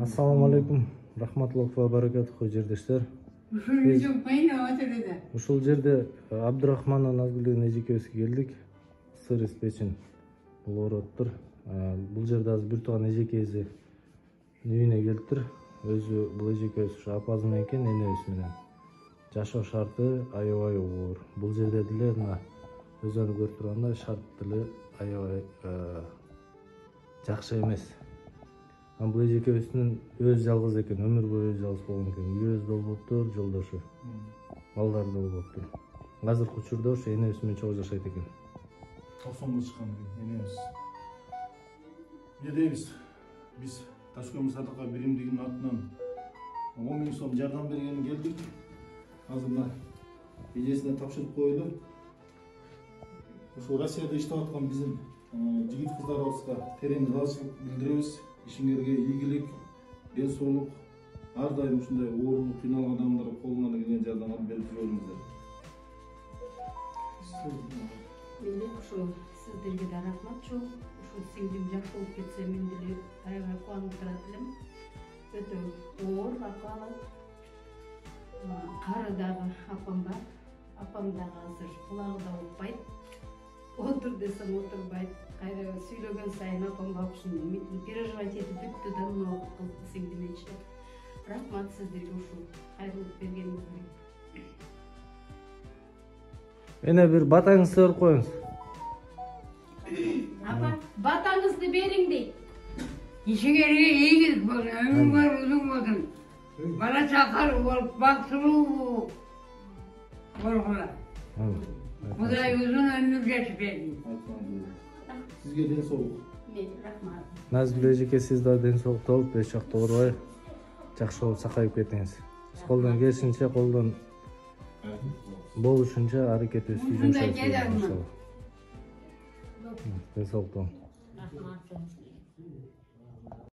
Assalamu alaikum. Rahmatullohi va barakatuh жердештер. Ушул жерде Абдурахман Назгүл эжекебизге келдик. Сыр испечин болуп атыптыр. Бул жерде азыр бир тууган эжекебиз үйүнө келиптир. Өзү бул эжекебиз ушу апасы менен энебиз менен. Жашоо шарты аябай оор. Бул жерде деле мына өзүнү көрүп тургандай шарт деле аябай жакшы эмес. Бул эжекебиздин өз жалгыз экен, өмүр бою өз жалгыз болгон экен. Үйөөбүз да болуптур, жолдошу. Балдары да болуптур. Азыркы учурда ошо энебиз менен чогуу жашайт экен. 90 чыккан энебиз. Эмне дейбиз? Биз Ташкент Садыка биримдигинин атынан 10 000 сом жардам бергени келдик. Азыр мына эжесине тапшырып койлу. Ошо Россияда иштеп аткан биздин жигит кыздарыбызга терең ыраазычылык билдиребиз. Ишиңерге ийгилик, ден соолук, ар дайым ушундай оорундук кыйналган адамдарга колуңан келген жардам алып берип жүрүңүздөр. Менде ошо сиздерге да рахмат чоң. Ошо сиңдим жак болуп кетсе мен деле аябай кубанып турат элем. Өтө оор акыбалы. Кары дагы апам бар. Апам дагы азыр кулагы да укпайт. Отур десем отурбайт. Кайра сүйлөгөн сайын апамга ушундай переживать этип бүттү да мына кызды сиңдимечи. Рахмат сиздерге ушул кайрылып бергениңизге. Эне бир батаңызды берип коюңуз. Апа, батаңызды бериң дейт. Ишиңерге ийгилик болсун, өмүрүңөр узун болсун. Бала чакар болуп бактылуу болгула. Кудай узун өмүр жашап берсин. Сизге ден соолук. Рахмат. Назгүл эжеке, сиз да ден соолукта болуп, эч жакта оорубай, жакшы болуп сакайып кетиңиз. Колдон келишинче, колдон болушунча аракетибизди жумшайбыз. Ден соолукта болуң. Рахмат.